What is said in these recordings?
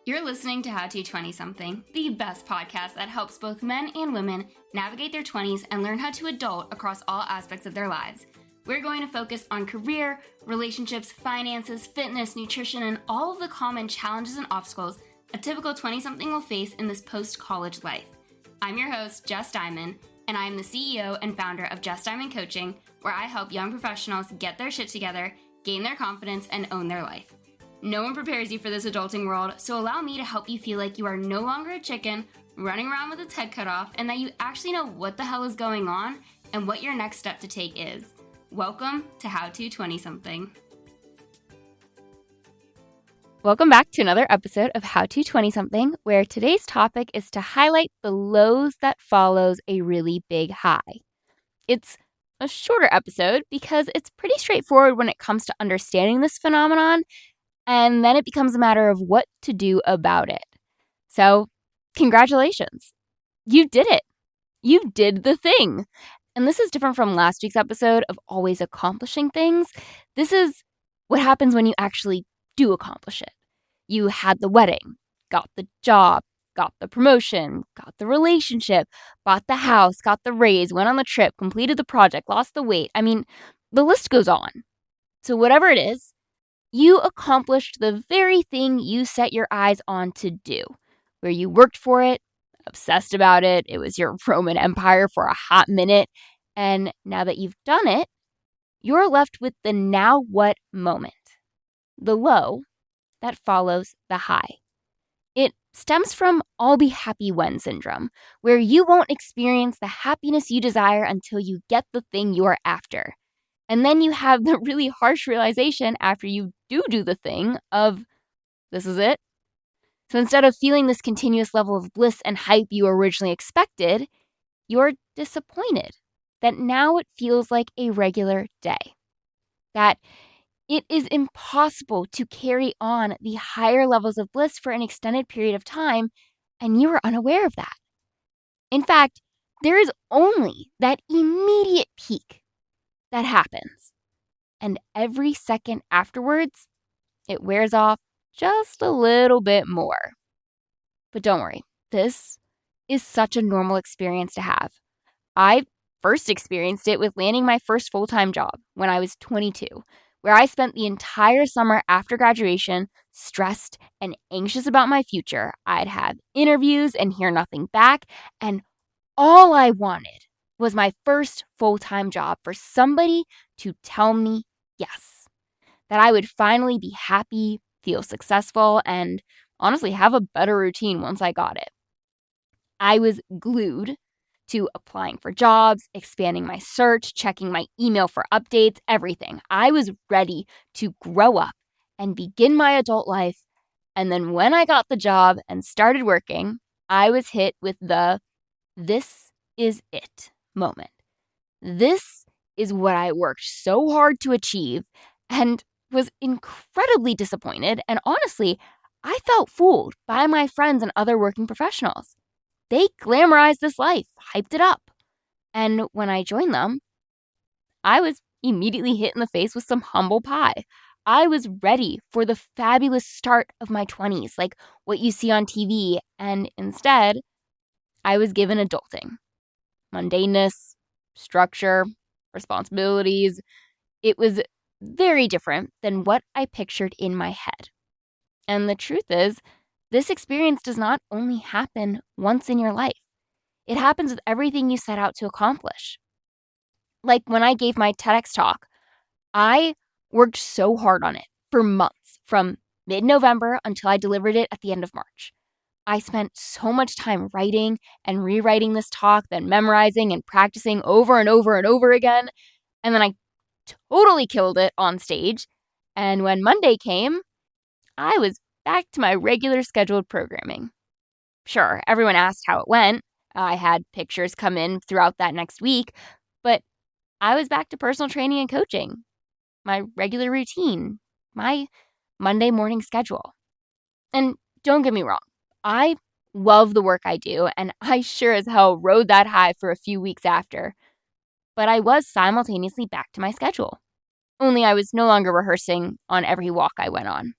You're listening to How to 20-something, the best podcast that helps both men and women navigate their 20s and learn how to adult across all aspects of their lives. We're going to focus on career, relationships, finances, fitness, nutrition, and all of the common challenges and obstacles a typical 20-something will face in this post-college life. I'm your host, Jess Diamond, and I am the CEO and founder of Jess Diamond Coaching, where I help young professionals get their shit together, gain their confidence, and own their life. No one prepares you for this adulting world, so allow me to help you feel like you are no longer a chicken running around with its head cut off, and that you actually know what the hell is going on and what your next step to take is. Welcome to How to 20-something. Welcome back to another episode of How to 20-something, where today's topic is to highlight the lows that follows a really big high. It's a shorter episode because it's pretty straightforward when it comes to understanding this phenomenon, and then it becomes a matter of what to do about it. So, congratulations. You did it. You did the thing. And this is different from last week's episode of always accomplishing things. This is what happens when you actually do accomplish it. You had the wedding, got the job, got the promotion, got the relationship, bought the house, got the raise, went on the trip, completed the project, lost the weight. I mean, the list goes on. So whatever it is, you accomplished the very thing you set your eyes on to do, where you worked for it, obsessed about it, it was your Roman Empire for a hot minute, and now that you've done it, you're left with the now what moment, the low that follows the high. It stems from I'll be happy when syndrome, where you won't experience the happiness you desire until you get the thing you're after. And then you have the really harsh realization after you do the thing of, this is it. So instead of feeling this continuous level of bliss and hype you originally expected, you're disappointed that now it feels like a regular day. That it is impossible to carry on the higher levels of bliss for an extended period of time, and you are unaware of that. In fact, there is only that immediate peak that happens, and every second afterwards, it wears off just a little bit more. But don't worry, this is such a normal experience to have. I first experienced it with landing my first full-time job when I was 22, where I spent the entire summer after graduation stressed and anxious about my future. I'd have interviews and hear nothing back, and all I wanted was my first full-time job for somebody to tell me yes, that I would finally be happy, feel successful, and honestly have a better routine once I got it. I was glued to applying for jobs, expanding my search, checking my email for updates, everything. I was ready to grow up and begin my adult life. And then when I got the job and started working, I was hit with the this is it moment. This is what I worked so hard to achieve and was incredibly disappointed. And honestly, I felt fooled by my friends and other working professionals. They glamorized this life, hyped it up. And when I joined them, I was immediately hit in the face with some humble pie. I was ready for the fabulous start of my 20s, like what you see on TV. And instead, I was given adulting. Mundaneness, structure, responsibilities. It was very different than what I pictured in my head. And the truth is, this experience does not only happen once in your life. It happens with everything you set out to accomplish. Like when I gave my TEDx talk, I worked so hard on it for months, from mid-November until I delivered it at the end of March. I spent so much time writing and rewriting this talk, then memorizing and practicing over and over and over again. And then I totally killed it on stage. And when Monday came, I was back to my regular scheduled programming. Sure, everyone asked how it went. I had pictures come in throughout that next week, but I was back to personal training and coaching, my regular routine, my Monday morning schedule. And don't get me wrong, I love the work I do, and I sure as hell rode that high for a few weeks after. But I was simultaneously back to my schedule. Only I was no longer rehearsing on every walk I went on.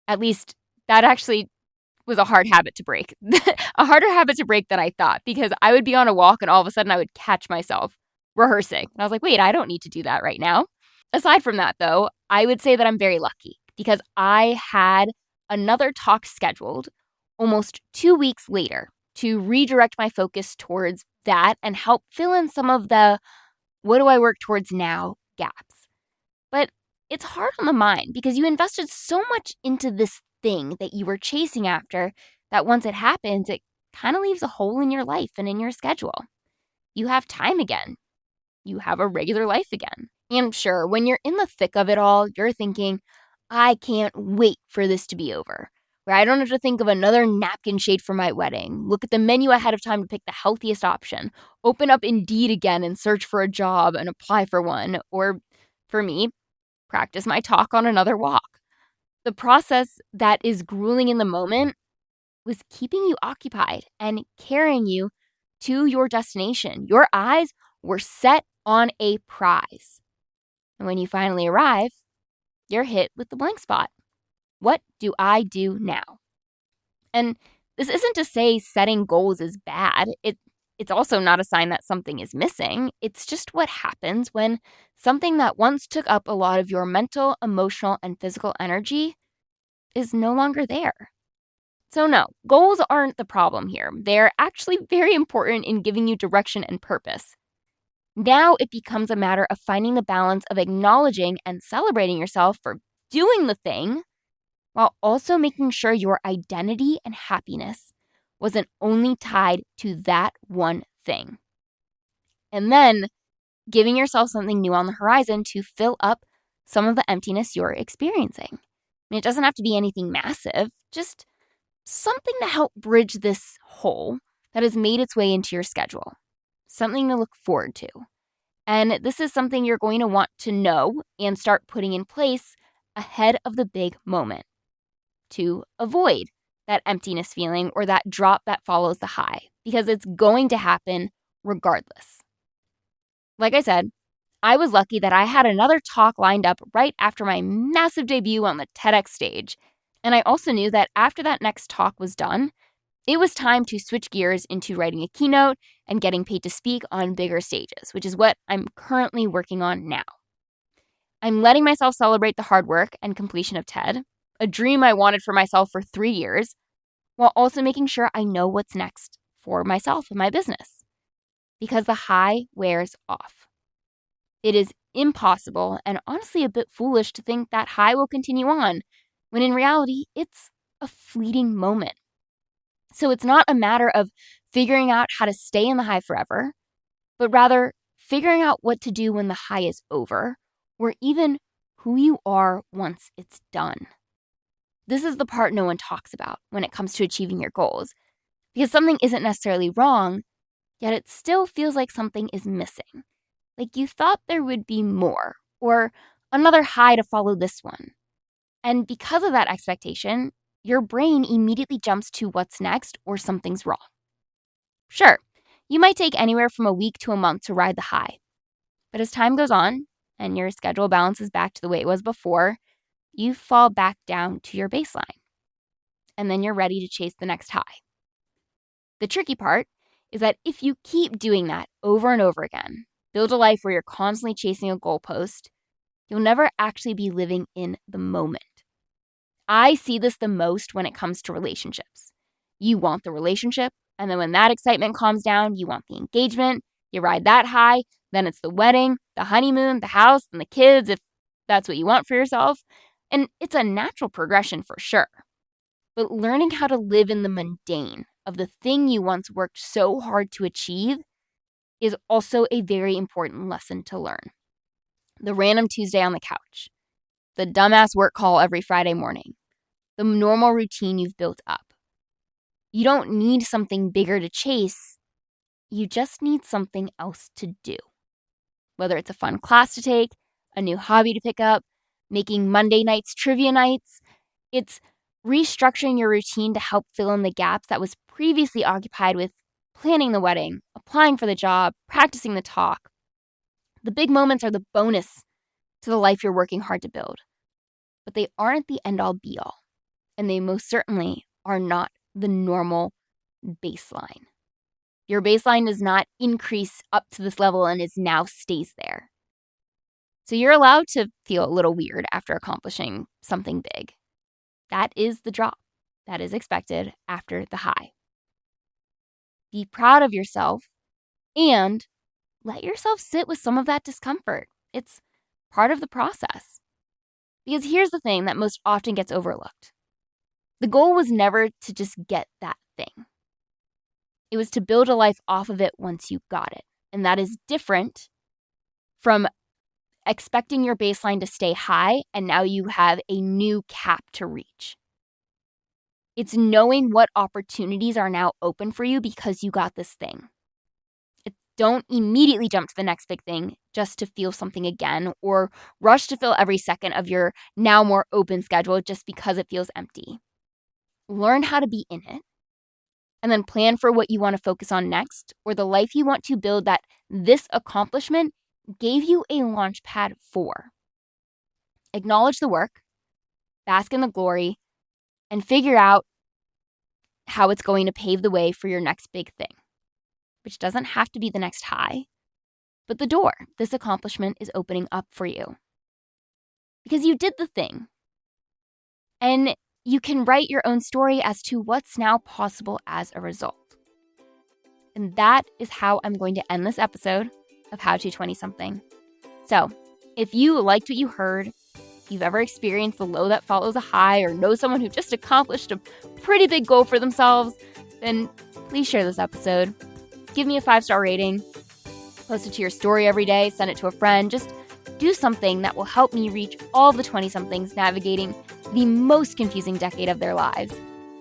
At least that actually was a hard habit to break. A harder habit to break than I thought, because I would be on a walk and all of a sudden I would catch myself rehearsing. And I was like, wait, I don't need to do that right now. Aside from that, though, I would say that I'm very lucky because I had another talk scheduled almost 2 weeks later to redirect my focus towards that and help fill in some of the what do I work towards now gaps. But it's hard on the mind because you invested so much into this thing that you were chasing after that once it happens, it kind of leaves a hole in your life and in your schedule. You have time again. You have a regular life again. And sure, when you're in the thick of it all, you're thinking, I can't wait for this to be over, where I don't have to think of another napkin shade for my wedding, look at the menu ahead of time to pick the healthiest option, open up Indeed again and search for a job and apply for one, or for me, practice my talk on another walk. The process that is grueling in the moment was keeping you occupied and carrying you to your destination. Your eyes were set on a prize. And when you finally arrive, you're hit with the blank spot. What do I do now? And this isn't to say setting goals is bad. It's also not a sign that something is missing. It's just what happens when something that once took up a lot of your mental, emotional, and physical energy is no longer there. So no, goals aren't the problem here. They're actually very important in giving you direction and purpose. Now it becomes a matter of finding the balance of acknowledging and celebrating yourself for doing the thing while also making sure your identity and happiness wasn't only tied to that one thing. And then giving yourself something new on the horizon to fill up some of the emptiness you're experiencing. I mean, it doesn't have to be anything massive, just something to help bridge this hole that has made its way into your schedule, something to look forward to. And this is something you're going to want to know and start putting in place ahead of the big moment to avoid that emptiness feeling or that drop that follows the high, because it's going to happen regardless. Like I said, I was lucky that I had another talk lined up right after my massive debut on the TEDx stage. And I also knew that after that next talk was done, it was time to switch gears into writing a keynote and getting paid to speak on bigger stages, which is what I'm currently working on now. I'm letting myself celebrate the hard work and completion of TED, a dream I wanted for myself for 3 years, while also making sure I know what's next for myself and my business. Because the high wears off. It is impossible and honestly a bit foolish to think that high will continue on, when in reality, it's a fleeting moment. So it's not a matter of figuring out how to stay in the high forever, but rather figuring out what to do when the high is over, or even who you are once it's done. This is the part no one talks about when it comes to achieving your goals, because something isn't necessarily wrong, yet it still feels like something is missing. Like you thought there would be more, or another high to follow this one. And because of that expectation, your brain immediately jumps to what's next or something's wrong. Sure, you might take anywhere from a week to a month to ride the high. But as time goes on and your schedule balances back to the way it was before, you fall back down to your baseline. And then you're ready to chase the next high. The tricky part is that if you keep doing that over and over again, build a life where you're constantly chasing a goalpost, you'll never actually be living in the moment. I see this the most when it comes to relationships. You want the relationship, and then when that excitement calms down, you want the engagement, you ride that high, then it's the wedding, the honeymoon, the house, and the kids, if that's what you want for yourself. And it's a natural progression for sure. But learning how to live in the mundane of the thing you once worked so hard to achieve is also a very important lesson to learn. The random Tuesday on the couch, the dumbass work call every Friday morning, the normal routine you've built up. You don't need something bigger to chase. You just need something else to do. Whether it's a fun class to take, a new hobby to pick up, making Monday nights trivia nights, it's restructuring your routine to help fill in the gaps that was previously occupied with planning the wedding, applying for the job, practicing the talk. The big moments are the bonus to the life you're working hard to build. But they aren't the end-all be-all. And they most certainly are not the normal baseline. Your baseline does not increase up to this level and now stays there. So you're allowed to feel a little weird after accomplishing something big. That is the drop. That is expected after the high. Be proud of yourself and let yourself sit with some of that discomfort. It's part of the process. Because here's the thing that most often gets overlooked. The goal was never to just get that thing. It was to build a life off of it once you got it. And that is different from expecting your baseline to stay high and now you have a new cap to reach. It's knowing what opportunities are now open for you because you got this thing. Don't immediately jump to the next big thing just to feel something again or rush to fill every second of your now more open schedule just because it feels empty. Learn how to be in it and then plan for what you want to focus on next or the life you want to build that this accomplishment gave you a launch pad for. Acknowledge the work, bask in the glory, and figure out how it's going to pave the way for your next big thing, which doesn't have to be the next high, but the door this accomplishment is opening up for you. Because you did the thing. And you can write your own story as to what's now possible as a result. And that is how I'm going to end this episode of How to 20-something. So, if you liked what you heard, if you've ever experienced the low that follows a high or know someone who just accomplished a pretty big goal for themselves, then please share this episode. Give me a 5-star rating. Post it to your story every day. Send it to a friend. Just do something that will help me reach all the 20-somethings navigating the most confusing decade of their lives.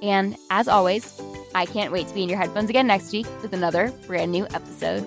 And as always, I can't wait to be in your headphones again next week with another brand new episode.